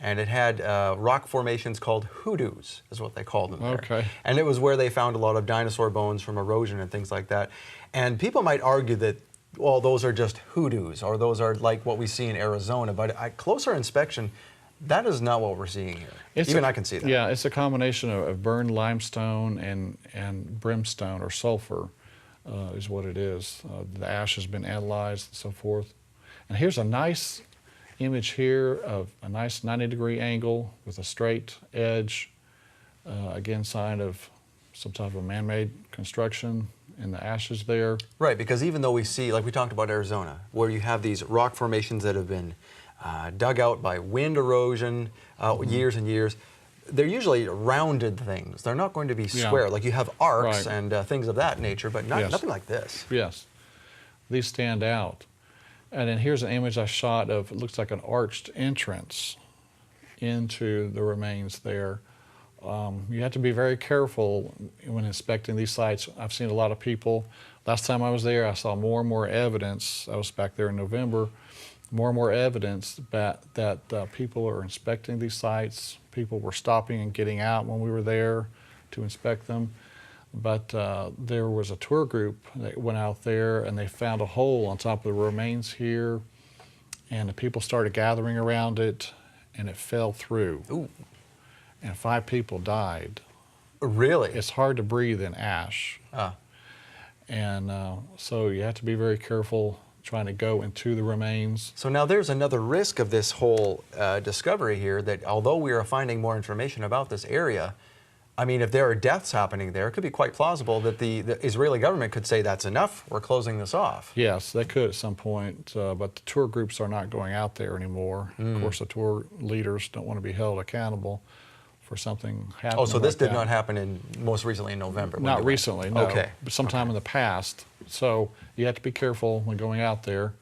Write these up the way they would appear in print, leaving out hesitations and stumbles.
and it had rock formations called hoodoos, is what they called them there. Okay. And it was where they found a lot of dinosaur bones from erosion and things like that. And people might argue that, well, those are just hoodoos, or those are like what we see in Arizona, but at closer inspection, that is not what we're seeing here. Even I can see that. Yeah, it's a combination of burned limestone and brimstone or sulfur is what it is. The ash has been analyzed and so forth. And here's a nice image here of a nice 90-degree angle with a straight edge. Again, sign of some type of man-made construction in the ashes there. Right, because even though we see, like we talked about Arizona, where you have these rock formations that have been dug out by wind erosion years and years, they're usually rounded things. They're not going to be square. Like you have arcs and things of that nature, but nothing like this. Yes, these stand out. And then here's an image I shot of, it looks like an arched entrance into the remains there. You have to be very careful when inspecting these sites. I've seen a lot of people. Last time I was there, I saw more and more evidence. I was back there in November. More and more evidence that people are inspecting these sites. People were stopping and getting out when we were there to inspect them. But there was a tour group that went out there and they found a hole on top of the remains here, and the people started gathering around it, and it fell through. Ooh. And 5 people died. Really? It's hard to breathe in ash. Ah. And so you have to be very careful trying to go into the remains. So now there's another risk of this whole discovery here, that although we are finding more information about this area, I mean, if there are deaths happening there, it could be quite plausible that the Israeli government could say that's enough, we're closing this off. Yes, they could at some point, but the tour groups are not going out there anymore. Of course, the tour leaders don't want to be held accountable for something happening. Oh, so this like did that. not happen most recently in November? Not recently, no. Okay. But sometime in the past. So you have to be careful when going out there.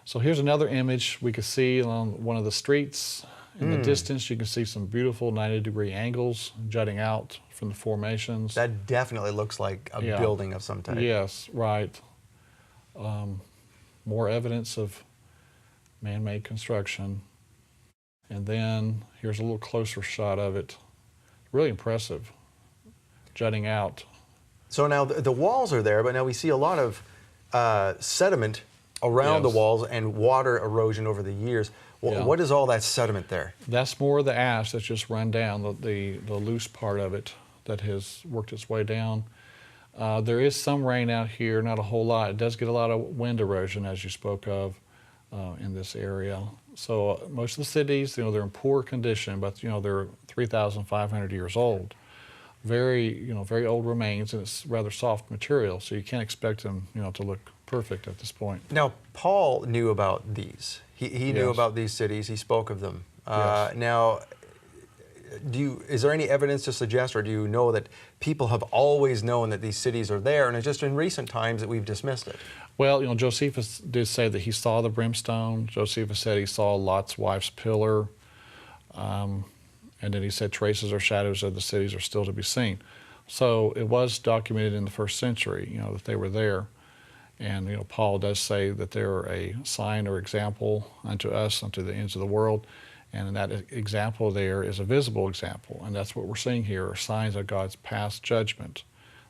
So here's another image we could see along one of the streets. In the distance, you can see some beautiful 90-degree angles jutting out from the formations. That definitely looks like a building of some type. Yes, right. More evidence of man-made construction. And then here's a little closer shot of it. Really impressive, jutting out. So now the walls are there, but now we see a lot of sediment around the walls and water erosion over the years. What is all that sediment there? That's more of the ash that's just run down, the loose part of it that has worked its way down. There is some rain out here, not a whole lot. It does get a lot of wind erosion, as you spoke of, in this area. So most of the cities, they're in poor condition, but they're 3,500 years old. Very old remains, and it's rather soft material, so you can't expect them, to look perfect at this point. Now, Paul knew about these. He knew about these cities. He spoke of them. Now, is there any evidence to suggest, or do you know that people have always known that these cities are there, and it's just in recent times that we've dismissed it? Well, Josephus did say that he saw the brimstone. Josephus said he saw Lot's wife's pillar. And then he said traces or shadows of the cities are still to be seen. So it was documented in the first century, that they were there. And Paul does say that they are a sign or example unto us, unto the ends of the world. And that example there is a visible example. And that's what we're seeing here, are signs of God's past judgment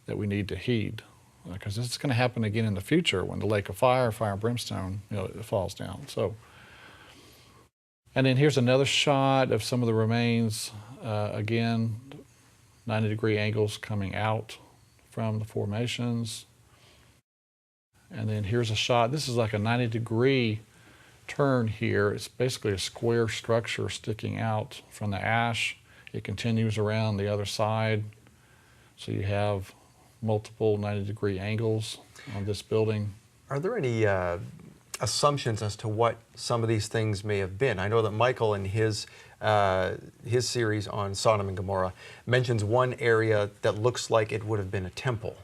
that we need to heed. Because this is going to happen again in the future when the lake of fire and brimstone, it falls down. So, and then here's another shot of some of the remains. Again, 90-degree angles coming out from the formations. And then here's a shot. This is like a 90-degree turn here. It's basically a square structure sticking out from the ash. It continues around the other side. So you have multiple 90-degree angles on this building. Are there any assumptions as to what some of these things may have been? I know that Michael in his series on Sodom and Gomorrah mentions one area that looks like it would have been a temple.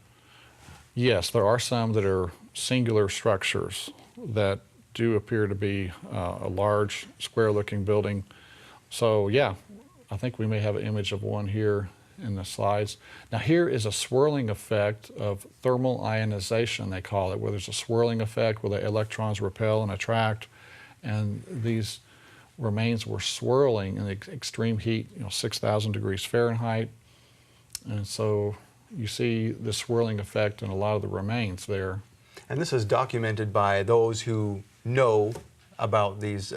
Yes, there are some that are singular structures that do appear to be a large square-looking building. So yeah, I think we may have an image of one here in the slides. Now here is a swirling effect of thermal ionization, they call it, where there's a swirling effect where the electrons repel and attract, and these remains were swirling in the extreme heat, 6,000 degrees Fahrenheit. And so you see the swirling effect in a lot of the remains there. And this is documented by those who know about these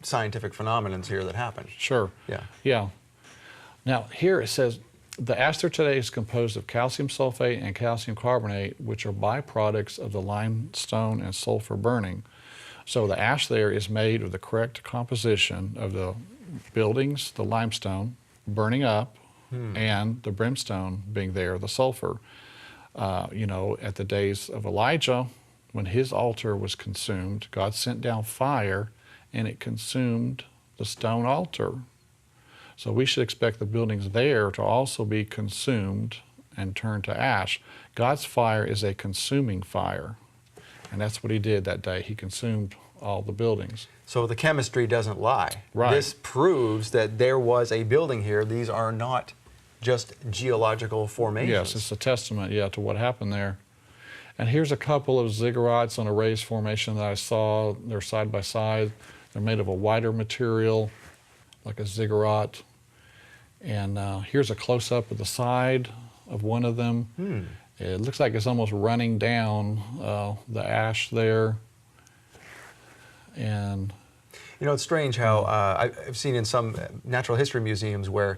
scientific phenomena here that happen. Sure. Yeah. Yeah. Now here it says, the ash there today is composed of calcium sulfate and calcium carbonate, which are byproducts of the limestone and sulfur burning. So the ash there is made of the correct composition of the buildings, the limestone, burning up, and the brimstone being there, the sulfur. At the days of Elijah, when his altar was consumed, God sent down fire and it consumed the stone altar. So we should expect the buildings there to also be consumed and turned to ash. God's fire is a consuming fire, and that's what he did that day. He consumed all the buildings. So the chemistry doesn't lie. Right. This proves that there was a building here. These are not just geological formations. Yes, it's a testament, to what happened there. And here's a couple of ziggurats on a raised formation that I saw. They're side by side. They're made of a whiter material, like a ziggurat. And here's a close-up of the side of one of them. It looks like it's almost running down the ash there. And it's strange how I've seen in some natural history museums where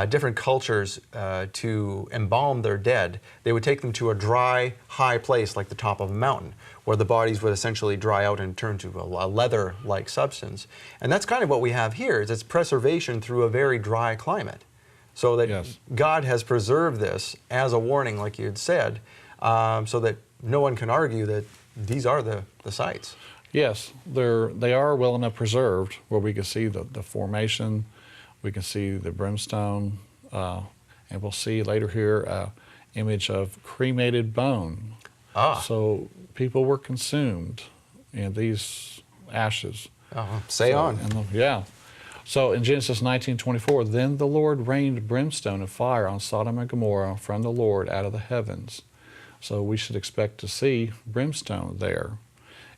different cultures, to embalm their dead, they would take them to a dry, high place like the top of a mountain, where the bodies would essentially dry out and turn to a leather-like substance. And that's kind of what we have here, is it's preservation through a very dry climate. So that God has preserved this as a warning, like you had said, so that no one can argue that these are the sites. Yes, they are well enough preserved where we can see the formation, we can see the brimstone, and we'll see later here an image of cremated bone. So people were consumed in these ashes. Say on. So in Genesis 19:24, then the Lord rained brimstone and fire on Sodom and Gomorrah from the Lord out of the heavens. So we should expect to see brimstone there.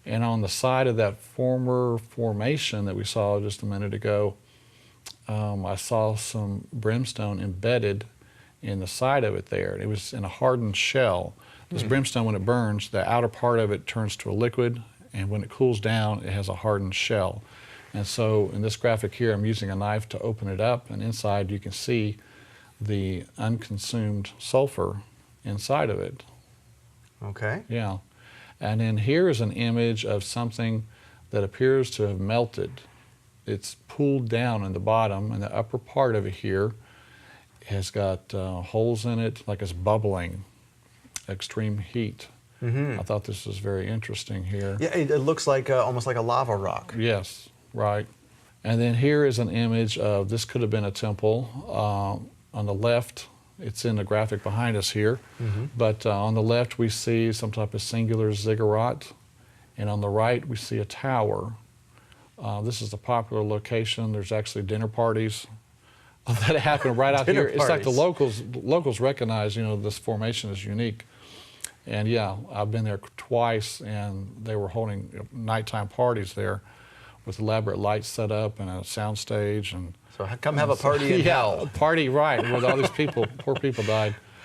And on the side of that former formation that we saw just a minute ago, I saw some brimstone embedded in the side of it there. It was in a hardened shell. This brimstone, when it burns, the outer part of it turns to a liquid, and when it cools down, it has a hardened shell. And so in this graphic here, I'm using a knife to open it up, and inside you can see the unconsumed sulfur inside of it. Okay. Yeah. And then here is an image of something that appears to have melted. It's pooled down in the bottom, and the upper part of it here has got holes in it, like it's bubbling, extreme heat. I thought this was very interesting here. Yeah, it looks like almost like a lava rock. Yes, right. And then here is an image of, this could have been a temple. On the left, it's in the graphic behind us here, but on the left we see some type of singular ziggurat, and on the right we see a tower. This is a popular location. There's actually dinner parties that happen right out here. It's like the locals recognize, this formation is unique. And yeah, I've been there twice, and they were holding nighttime parties there with elaborate lights set up and a sound stage. And so come have a party in hell. Party, right, with all these people, poor people died.